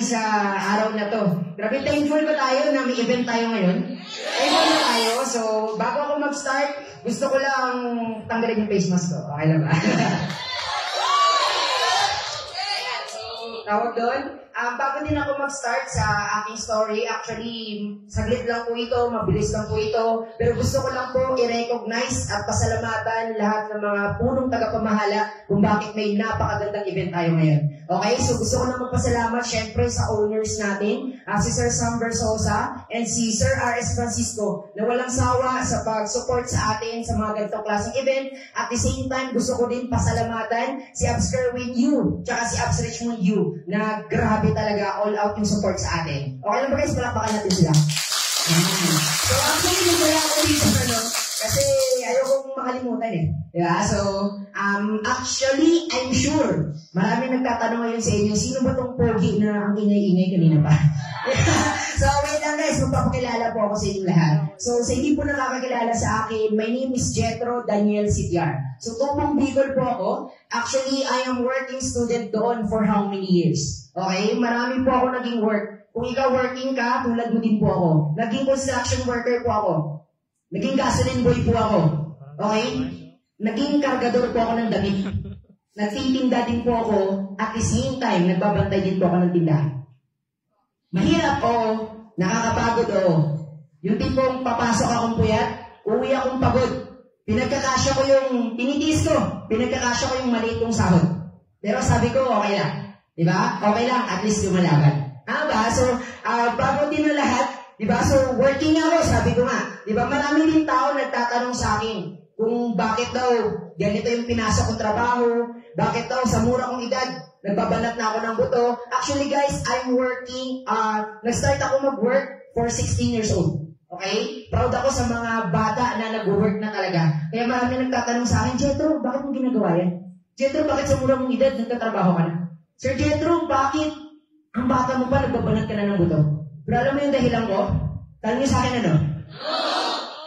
sa araw na to. Grabe, thankful ba tayo na may event tayo ngayon? Thankful na tayo. So, bago ako mag-start, gusto ko lang tanggalin yung face mask ko. Okay lang ba? Tawag doon. Bago din ako mag-start sa aking story, actually, saglit lang po ito, mabilis lang po ito, pero gusto ko lang po i-recognize at pasalamatan lahat ng mga punong tagapamahala kung bakit may napakagandang event tayo ngayon. Okay, so gusto ko lang magpasalamat syempre sa owners natin, si Sir Sam Versosa and si Sir R.S. Francisco, na walang sawa sa pag-support sa atin sa mga ganitong klaseng event. At the same time, gusto ko din pasalamatan si Abs Kerwin Yu, tsaka si Abs Richmond Yu, na grabe talaga all out yung support sa atin. Okay lang ba guys? Palakpakan natin sila. So actually, yung wala ako dito kasi ayokong makalimutan eh. Diba? So, actually, I'm sure, maraming nagtatanong ngayon sa inyo, sino ba tong pogi na ang ingay-ingay kanina pa? So, wait lang guys, magpapakilala po ako sa inyong lahat. So, sa hindi po nakakakilala sa akin, my name is Jethro Daniel Sitiar. So, tupong Bicol po ako. Actually, I am working student doon for how many years? Okay? Marami po ako naging work. Kung ikaw working ka, tulad mo din po ako. Naging construction worker po ako. Naging gasoline boy po ako. Okay? Naging kargador po ako ng damit. Nagtitinda din po ako. At the same time, nagbabantay din po ako ng tindahan. Mahirap o, nakakapagod o. Yung tipong papasok akong puyat, uwi akong pagod. Pinagkakasya ko yung tinitiis ko. Pinagkakasya ko yung maliit kong sahod. Pero sabi ko, okay lang. Diba? Okay lang, at least lumalaban. Ba? So, bago din na lahat, diba? So, working ako, sabi ko nga. Diba? Marami din tao nagtatanong sa akin kung bakit daw ganito yung pinasok kong trabaho, bakit daw sa mura kong edad, nagbabanat na ako ng buto. Actually guys, I'm working, nag-start ako mag-work for 16 years old. Okay? Proud ako sa mga bata na nag-work na talaga. Kaya marami nagtatanong sa akin, Jethro, bakit mo ginagawa yan? Jethro, bakit sa mura mong edad nagtatrabaho ka na? Sir Jethro, bakit ang bata mo pa nagbabanat ka na ng buto? Pero alam mo yung dahilan ko? Tanong niyo sa akin ano?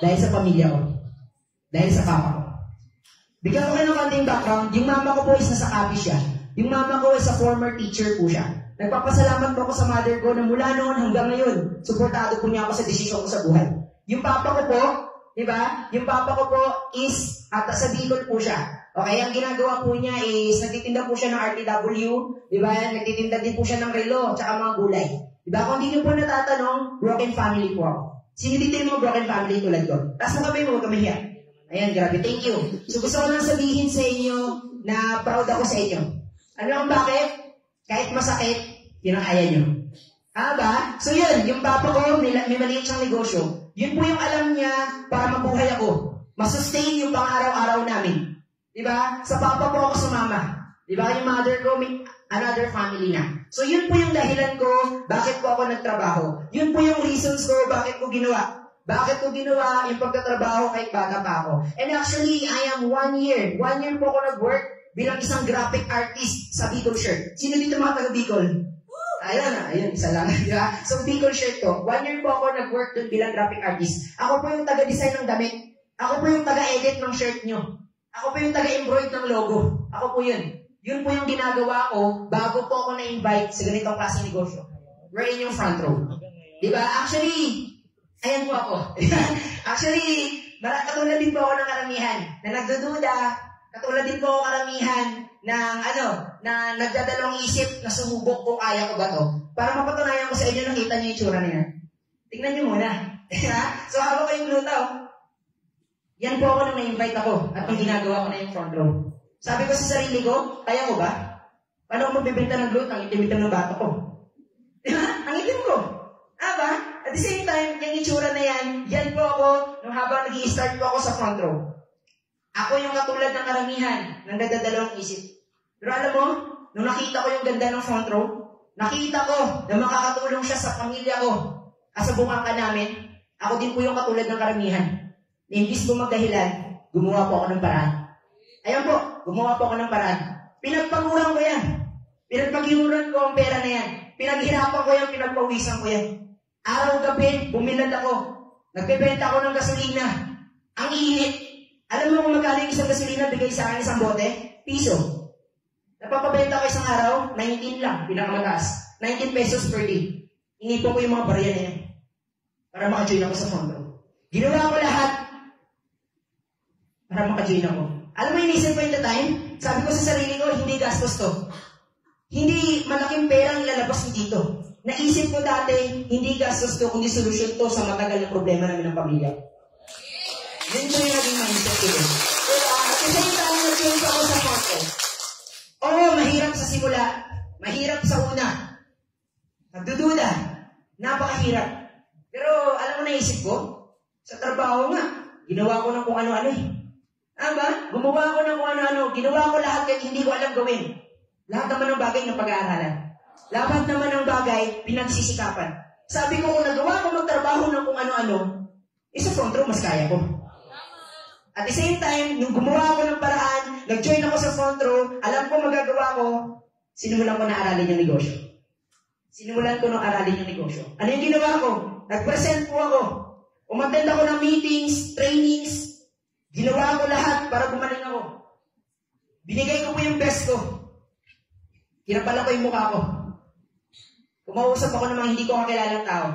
Dahil sa pamilya ko. Dahil sa papa ko. Bigyan ko kayo ng konting background. Yung mama ko po is nasa Capi siya. Yung mama ko is a former teacher po siya. Nagpapasalamat po ako sa mother ko na mula noon hanggang ngayon, suportado po niya ako sa desisyon ko sa buhay. Yung papa ko po, di ba? Yung papa ko po is, at sa Bicol po siya. Okay, ang ginagawa po niya is, nagtitinda po siya ng RTW, di ba? Nagtitinda din po siya ng relo, tsaka mga gulay. Di ba? Kung hindi niyo po natatanong, broken family po ako. Sino dito yung mga broken family tulad ko? Taas mo kami, huwag kami hiya. Ayan, grabe, thank you. So gusto ko lang sabihin sa inyo na proud ako sa inyo. Ano ang bakit? Kahit masakit, yun ang kaya nyo. Ba? So yun, yung papa ko, may maliit siyang negosyo. Yun po yung alam niya para mabuhay ako. Masustain yung pang-araw-araw namin. Diba? Sa papa po ako sumama. Diba? Yung mother ko, may another family na. So yun po yung dahilan ko, bakit po ako nagtrabaho. Yun po yung reasons ko, bakit ko ginawa. Bakit ko ginawa yung pagtatrabaho kahit bata pa ako. And actually, I am 1 year. 1 year po ako nag-work bilang isang graphic artist sa Bicol Shirt. Sino dito mga taga-Bicol? Ayun, isa lang. Diba? So, Bicol Shirt to. 1 year po ako nag-work dun bilang graphic artist. Ako po yung taga-design ng damit. Ako po yung taga-edit ng shirt nyo. Ako po yung taga-embroid ng logo. Ako po yun. Yun po yung ginagawa ko bago po ako na-invite sa ganitong klaseng negosyo. We're in yung front row. Diba? Actually, ayan po ako. Actually, katulad din po ako ng karamihan na nagdududa. Katulad din po ako karamihan ng na nagdadalawang isip na sumubok kung kaya ko ba to. Para mapatunayan ko sa inyo, nakita niyo yung tsura niya. Tingnan niyo muna. So, hawak ko yung glutaw. Yan po ako nung na-invite ako at nung ginagawa ko na yung front row. Sabi ko sa sarili ko, kaya ko ba? Paano ako magbibenta ng glute? Ang itim-itim ng bato ko. Diba? Ang itim ko. Ba? At the same time, yung itsura na yan po ako nung habang nag-i-start po ako sa front row. Ako yung katulad ng karamihan ng nagdadalawang isip. Pero alam mo, nung nakita ko yung ganda ng front row, nakita ko na makakatulong siya sa pamilya ko at sa bungangka namin, ako din po yung katulad ng karamihan. Na imbis ko magdahilan, gumawa po ako ng paraan. Ayan po, gumawa po ako ng paraan. Pinagpaguran ko yan. Pinagpagimuran ko ang pera na yan. Pinaghirapan ko yan, pinagpawisan ko yan. Araw-gabi, bumilad ako. Nagbebenta ako ng gasolina. Ang init. Alam mo kung magkano yung isang gasolina bigay sa akin isang bote? Piso. Napapabenta ko isang araw, 19 lang, pinakamataas. 19 pesos per day. Inipon ko yung mga barya na yan para maka-join ako sa front row. Ginawa ko lahat para maka-join ako. Alam mo yung inisip ko in the time? Sabi ko sa sarili ko, hindi gastos to. Hindi malaking perang lalabas dito. Naisip ko dati, hindi gastos to, kundi solusyon to sa matagal na problema namin ng pamilya. Yun ko yung naging mindset ko. Pero kasi nag-change ako sa front row. Oo, mahirap sa simula. Mahirap sa una. Nagdududa. Napakahirap. Pero alam mo naisip ko? Sa trabaho nga, ginawa ko ng kung ano-ano eh. Ba? Gumawa ko ng kung ano-ano. Ginawa ko lahat kahit hindi ko alam gawin. Lahat naman ng bagay ng pag-aaralan. Lahat naman ng bagay, pinagsisikapan. Sabi ko, kung nagawa ko magtrabaho ng kung ano-ano, sa front row, mas kaya ko. At the same time, nung gumawa ko ng paraan, nag-join ako sa front row, alam ko magagawa ko, sinulan ko na aralin yung negosyo. Sinulan ko na aralin yung negosyo. Ano yung ginawa ko? Nag-present po ako. Umattend ako ng meetings, trainings, ginawa ko lahat para gumaling ako. Binigay ko po yung best ko. Kinapalan ko yung mukha ko. Kumausap ako ng mga hindi ko kakilalang tao.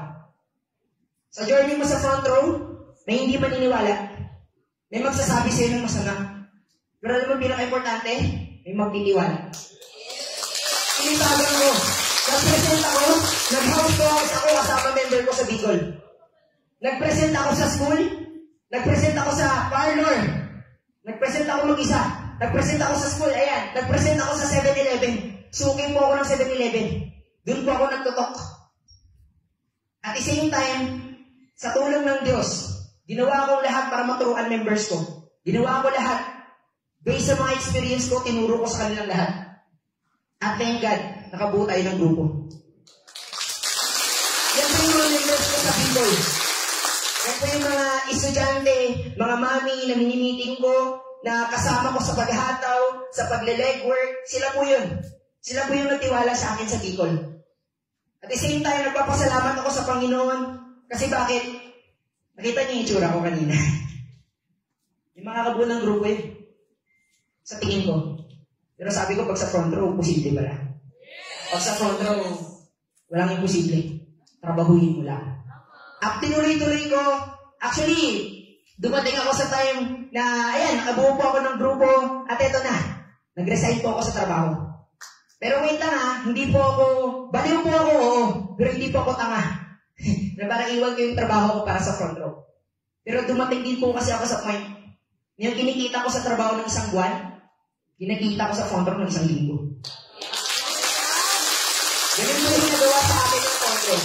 Sa journey mo sa front row, na hindi maniniwala, may magsasabi sa'yo ng masama. Pero alam mo, pinaka-importante, may magtitiwala. Sinitagan ko. Nag-present ako, nag-house calls ako kasama member ko sa Bicol. Nag-present ako sa school, nag-present ako sa parlor, nag-present ako mag-isa, nag-present ako sa school, ayan, nag-present ako sa 7-Eleven. Suking po ako ng 7-Eleven. Doon po ako nagtutok. At the same time, sa tulong ng Diyos, ginawa ko lahat para maturuan members ko. Ginawa ko lahat. Based sa mga experience ko, tinuro ko sa kanilang lahat. At thank God, nakabuo tayo ng grupo. Yan po yung mga members ko sa Bicol. Yan po yung mga estudyante, mga mami na mini-meeting ko, na kasama ko sa paghataw, sa pagle-legwork. Sila po yun. Sila po yung nagtiwala sa akin sa Bicol. At the same time, nagpapasalamat ako sa Panginoon. Kasi bakit? Nakita niyo yung itsura ko kanina. Yung mga kabuo ng grupo yun. Sa tingin ko. Pero sabi ko, pag sa front row, posible pala. Pag sa front row, walang imposible. Trabahuin mo lang. At tinuloy-tuloy ko. Actually, dumating ako sa time na, ayan, nakabuo po ako ng grupo. At eto na, nag-resign po ako sa trabaho. Pero wait lang hindi po ako, baliw po ako, oo, pero hindi po ako tanga. Na parang iwan ko yung trabaho ko para sa front row. Pero dumating din po kasi ako sa point. Yung kinikita ko sa trabaho ng isang buwan, kinikita ko sa front row ng isang linggo. Ganun po yung nagawa sa akin ng front row.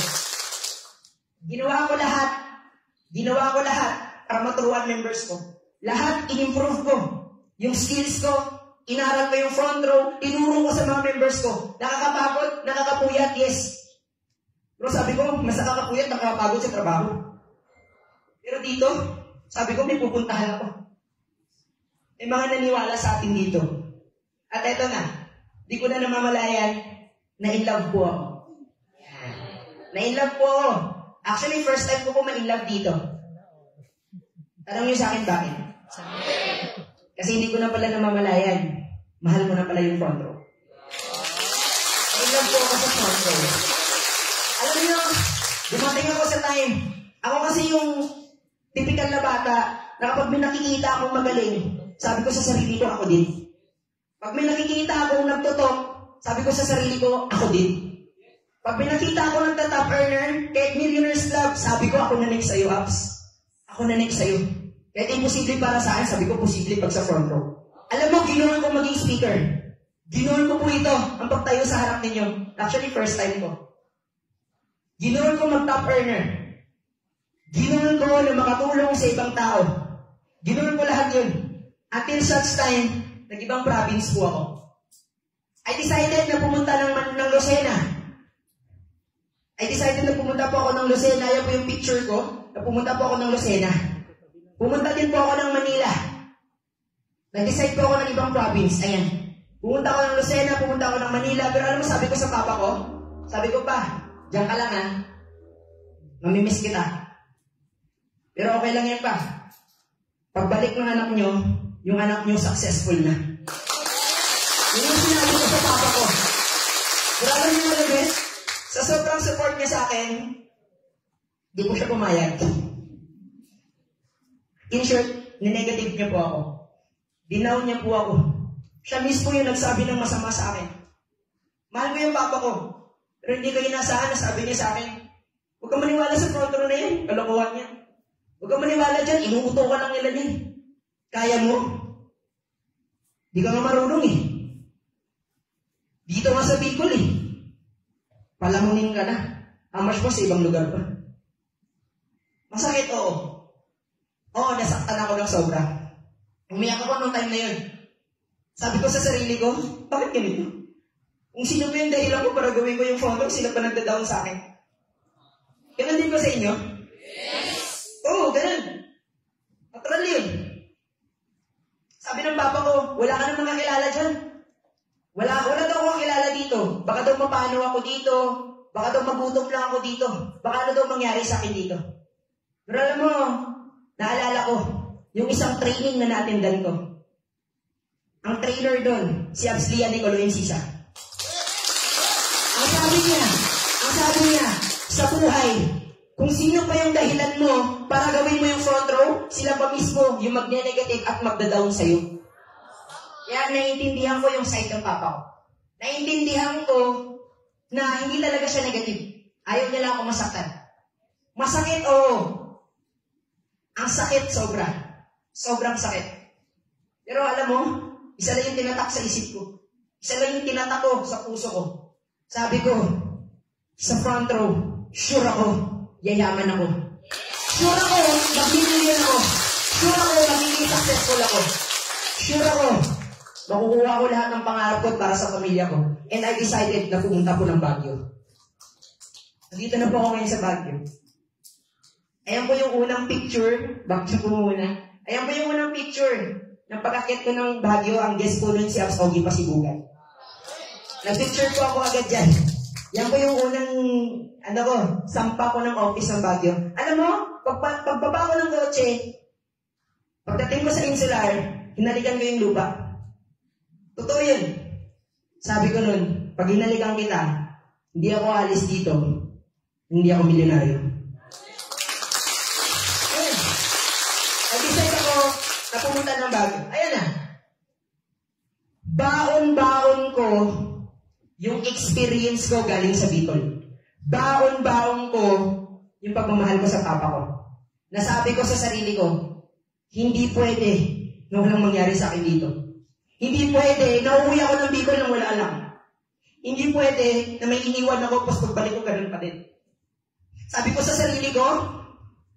Ginawa ko lahat para maturuan members ko. Lahat in-improve ko. Yung skills ko, inaral ko yung front row, tinuro ko sa mga members ko. Nakakapagod, nakakapuyat, yes. Pero sabi ko, mas nakakapuyat, nakakapagod sa trabaho. Pero dito, sabi ko, may pupuntahan ako. May mga naniwala sa atin dito. At eto na, di ko na namamalayan, na-in-love po ako. Na-in-love po ako. Actually, first time ko po ma-in-love dito. Tanong niyo sa akin bakit? Kasi hindi ko na pala namamalayan. Mahal mo na pala yung front row. Na-in-love po ako sa front row. Alam niyo, dumating ako sa time. Ako kasi yung typical na bata na kapag may nakikita akong magaling, sabi ko sa sarili ko, ako din. Pag may nakikita akong nagtutok, sabi ko sa sarili ko, ako din. Pag may nakita ako nagta-top earner, kahit Millionaires Club, sabi ko, ako na next sa'yo, Abs. Ako na next sa'yo. Kahit imposible para sa akin, sabi ko, posible pag sa front row. Alam mo, ginoon ko maging speaker. Ginoon ko po ito, ang pagtayo sa harap ninyo. Actually, first time ko. Ginoon ko mag-top earner. Ginoon ko na makatulong sa ibang tao. Ginoon ko lahat yun. Until such time, nag-ibang province po ako. I decided na pumunta ng Lucena. Pumunta po ako ng Lucena. Ayan po yung picture ko, na pumunta po ako ng Lucena. Pumunta din po ako ng Manila. Nag-decide po ako ng ibang province. Ayan. Pumunta ako ng Lucena, pumunta ako ng Manila. Pero alam mo, sabi ko sa papa ko, sabi ko pa, diyan ka lang mamimiss kita. Pero okay lang yan pa. Pagbalik ng anak nyo, yung anak nyo successful na. Yun yung sinabi ko sa papa ko. Pero alam nyo mga best, Sa sobrang support niya sa akin, di ko siya pumayag. In short, ninegative niya po ako. Dinaw niya po ako. Siya mismo yung nagsabi ng masama sa akin. Mahal ko yung papa ko. Pero hindi ko inasahan na sabi niya sa akin, huwag kang maniwala sa front row na yan. Kalokohan niya. Huwag kang maniwala dyan. Inuuto ka lang nila niyan. Kaya mo. Di ka nga marunong eh. Dito nga sa Bicol eh. Palamunin ka na. Amash mo sa ibang lugar pa. Masakit, oo. Oo, nasaktan ako ng sobra. Umiyak ako nung time na yun. Sabi ko sa sarili ko, bakit ganito? Kung sino pa yung dahilan ko para gawin ko yung photo, sila pa nagda-down sa akin. Ganun din ba sa inyo? Yes! Oo, ganun. Natural yun. Sabi ng papa ko, wala ka nang makakilala dyan. Wala daw akong kilala dito. Baka daw mapano ako dito. Baka daw magutom lang ako dito. Baka ano daw mangyari sa akin dito. Pero alam mo, naalala ko, yung isang training na natindan ko. Ang trainer doon, si Abslia Nicolo Encisa. Ang sabi niya, sa buhay, kung sino pa yung dahilan mo para gawin mo yung front row, sila pa mismo yung magne-negative at magda-down sa'yo. Kaya naiintindihan ko yung side ng papa ko. Naiintindihan ko na hindi talaga siya negative. Ayaw niya lang ako masaktan. Masakit, oo. Ang sakit, sobra. Sobrang sakit. Pero alam mo, isa lang yung tinatak sa isip ko. Isa lang yung tinatak ko sa puso ko. Sabi ko, sa front row, sure ako, yayaman ako. Sure ako, mag-million ako. Sure ako, magiging successful ako. Sure ako, makukuha ko lahat ng pangarap ko para sa pamilya ko. And I decided na pumunta po ng Baguio. Nandito na po ako ngayon sa Baguio. Ayan po yung unang picture. Back po muna. Ayan po yung unang picture. Nang pag-akit ko ng Baguio, ang guest ko nun si Abs Ogie Pasibugan. Nag-picture po ako agad dyan. Yan po yung unang, sampa ko ng office ng Baguio. Alam mo, pagbaba ko ng kotse, pagdating ko sa Insular, hinalikan ko yung lupa. Totoo yun. Sabi ko nun, pag hinalikan kita, hindi ako alis dito, hindi ako milyonaryo. Nag-decide ako na pumunta ng Baguio. Ayan na. Baon-baon ko yung experience ko galing sa Bicol. Baon-baon ko yung pagmamahal ko sa papa ko. Nasabi ko sa sarili ko, hindi pwede na walang mangyari sa akin dito. Hindi pwede na uuwi ako ng Bicol nang wala alam. Hindi pwede na may iniwan ako tapos pagbalik ko ganun pa din. Sabi ko sa sarili ko,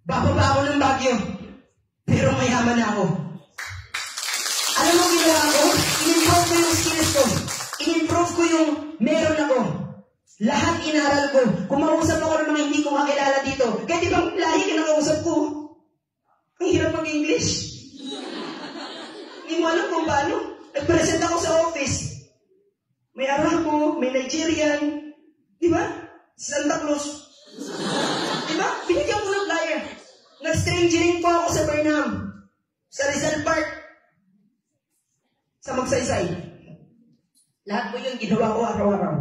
bababa ako ng Baguio. Pero mayaman na ako. Alam mo ginawa ko? In-improve ko yung skills ko. In-improve ko yung meron ako. Lahat inaral ko. Kumausap ako ng mga hindi ko kakilala dito. Kaya di ba lahi kinakausap ko? Ang hirap mag-English. Hindi mo alam kung paano. Nag-present ako sa office. May Arabo, may Nigerian. Di ba? Santa Cruz. Di ba? Binigyan ko ng flyer. Nag-strangering po ako sa Burnham. Sa Rizal Park. Sa Magsaysay. Lahat po yun ginawa ko araw-araw.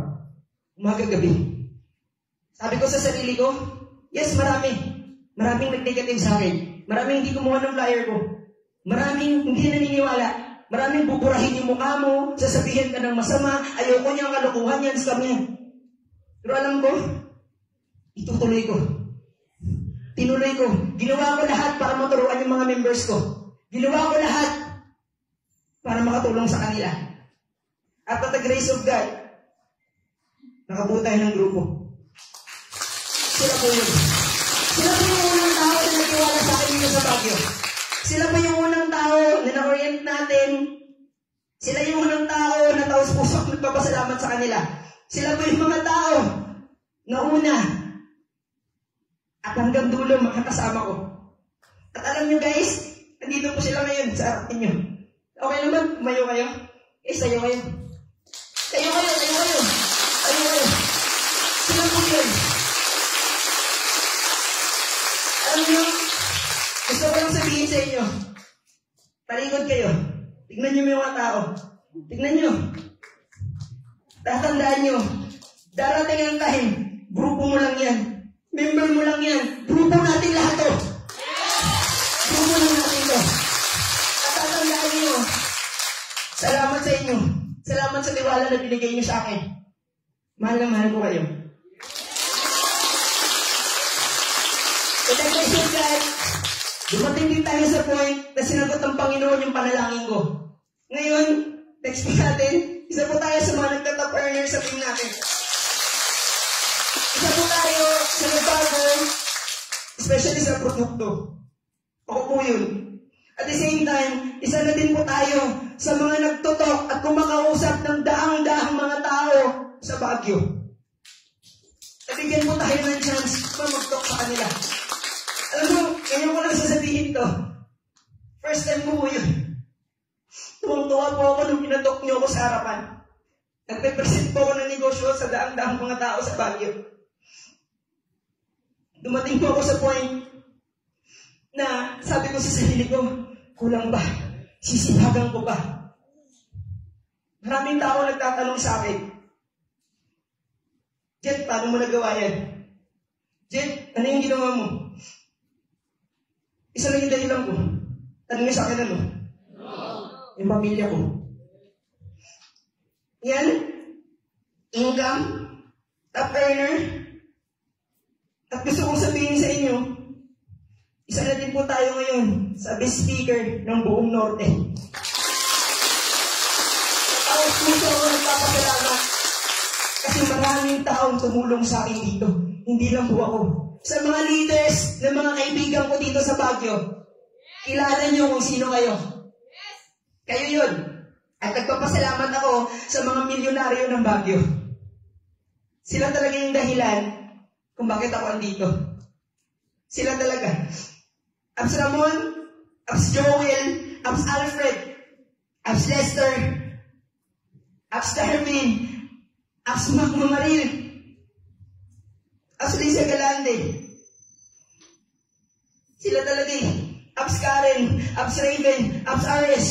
Umaga-gabi. Sabi ko sa sarili ko, yes, marami. Maraming nag-negative sa akin. Maraming hindi kumuha ng flyer ko. Maraming hindi naniniwala. Maraming buburahin yung mukha mo, sasabihin ka ng masama, ayoko niyang kalokohan yan, scam yan. Pero alam ko, itutuloy ko. Tinuloy ko. Ginawa ko lahat para maturuan yung mga members ko. Ginawa ko lahat para makatulong sa kanila. At at the grace of God, nakabuo tayo ng grupo. Sila po yun. Sila po yung unang tao na nagtiwala sa akin dito sa Baguio. Sila po yung unang tao na na-orient natin. Sila yung unang tao na taos-pusok nagpapasalamat sa kanila. Sila po yung mga tao na una at hanggang dulo makakasama ko. At alam nyo guys, nandito po sila ngayon sa harap ninyo. Okay naman, tumayo kayo. Sayo kayo. Tayo kayo. Sila po yun. Alam nyo, gusto ko lang sabihin sa inyo, talikod kayo. Tignan nyo yung mga tao. Tignan nyo. Tatandaan nyo, darating ang time grupo mo lang yan. Member mo lang yan. Grupo natin lahat to. Grupo lang natin to. At tatandaan niyo, salamat sa inyo. Salamat sa tiwala na binigay niyo sa akin. Mahal na mahal ko kayo. But I appreciate that. Dumating din tayo sa point na sinagot ng Panginoon yung panalangin ko. Ngayon, next week natin, isa po tayo sa mga nagtatop earner sa team natin. Isa po tayo sa nagbago, especially sa produkto. Ako po yun. At the same time, isa na din po tayo sa mga nagtutok at kumakausap ng daang-daang mga tao sa Baguio. At bigyan po tayo ng chance na mag-talk sa kanila. Alam mo, ngayon ko lang sasabihin to. First time ko po yun. Tuwang-tuwa po ako nung pinatok niyo ako sa harapan. Nagpe-present po ako ng negosyo sa daang-daang mga tao sa Baguio. Dumating po ako sa point na sabi ko sa sarili ko, kulang ba? Sisipagan ko ba? Maraming tao nagtatanong sa akin, Jet, paano mo nagawa yan? Jet, ano yung ginawa mo? Isa lang yung dahilan ko. Tanong niya sa akin ano? Yung pamilya ko. Yan, income, top earner, at gusto kong sabihin sa inyo, isa na din po tayo ngayon sa best speaker ng buong Norte. At puso ako nagpapasalamat kasi maraming taong tumulong sa akin dito. Hindi lang po ako. Sa mga leaders ng mga kaibigan ko dito sa Baguio, kilala niyo kung sino kayo. Kayo yun. At nagpapasalamat ako sa mga milyonaryo ng Baguio. Sila talaga yung dahilan kung bakit ako andito. Sila talaga. Abs Ramon, Abs Joel, Abs Alfred, Abs Lester, Abs Darwin, Abs Mac Mamaril, Abs Lisa Galande. Sila talaga eh. Abs Karen, Abs Raven, Abs Ares,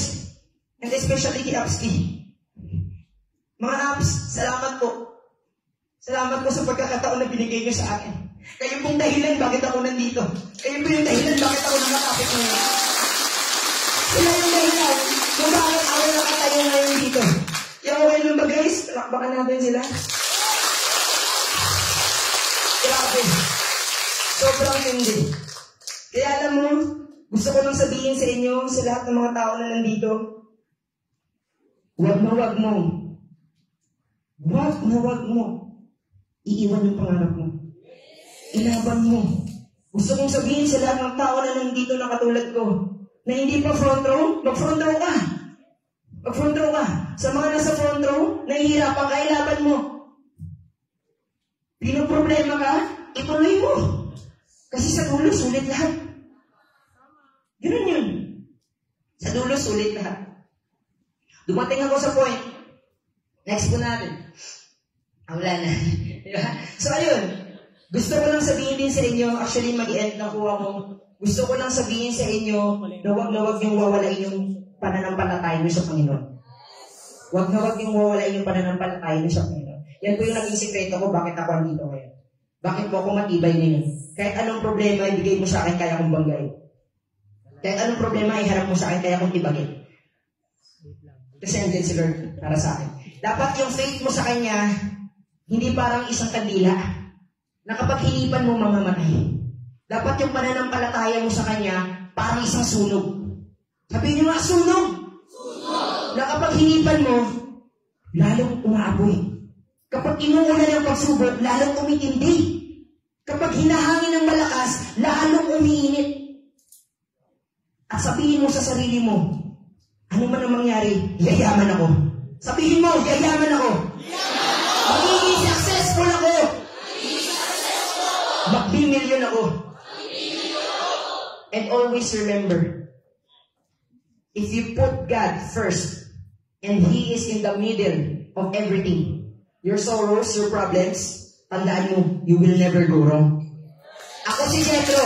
and especially kay Abs Ki. Mga Abs, salamat po. Salamat po sa pagkakataon na binigay niyo sa akin. Kayo pong dahilan bakit ako nandito. Kayo po yung dahilan bakit ako nakakapit ngayon. Sila yung dahilan kung bakit ako nakatayo ngayon dito. Yung okay lang ba guys? Lakbakan natin sila. Grabe. Sobrang hindi. Kaya alam mo, gusto ko nang sabihin sa inyo, sa lahat ng mga tao na nandito, wag mo iiwan yung pangarap mo. Ilaban mo. Gusto kong sabihin sa lahat ng tao na nandito na katulad ko, na hindi pa front row, mag-front row ka. Mag-front row ka. Sa mga nasa front row, nahihirapan ka, ilaban mo. Pinoproblema ka, ituloy mo. Kasi sa dulo, sulit lahat. Ganun yun. Sa dulo, sulit lahat. Dumating ako sa point. Next po natin. Wala na. So, ayun. Gusto ko lang sabihin din sa inyo, actually mag-end na po ako. Gusto ko lang sabihin sa inyo na wag yung wawalain yung pananampalataya nyo sa Panginoon. Wag yung wawalain yung pananampalataya nyo sa Panginoon. Yan po yung naging sikreto ko, bakit ako andito ngayon. Bakit po ako matibay ngayon. Kahit anong problema, ibigay mo sa akin, kaya kong banggay. Kahit anong problema, iharap mo sa akin, kaya kong tibagin. Kasi andyan si Lord para sa akin. Dapat yung faith mo sa Kanya, hindi parang isang kandila na kapag hinipan mo, mamamatay. Dapat yung pananampalataya mo sa Kanya, parang isang sunog. Sabihin niyo nga, sunog! Sunog! Na kapag hinipan mo, lalong umaapoy. Kapag inuulan ng pagsubok, lalong umitindi. Kapag hinahangin ng malakas, lalong umiinit. At sabihin mo sa sarili mo, ano man ang mangyari, yayaman ako. Sabihin mo, yayaman ako. Magiging successful ako. Mag-million ako. And always remember, if you put God first, and He is in the middle of everything, your sorrows, your problems, tandaan mo, you will never go wrong. Ako si Jetro.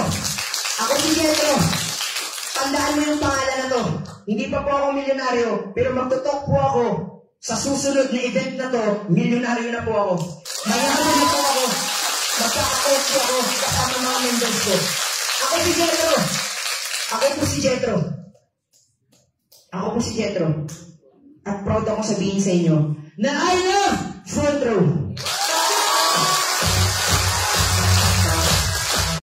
Tandaan mo yung pangalan na to. Hindi pa po ako milyonaryo, pero magtutok po ako. Sa susunod na event na to, milyonaryo na po ako. Mayaman na po ako. Magkaka-coach ako kasama mga members ko. Ako si Jetro. Ako po si Jetro. Ako po si Jetro. At proud ako sabihin sa inyo na I love front row.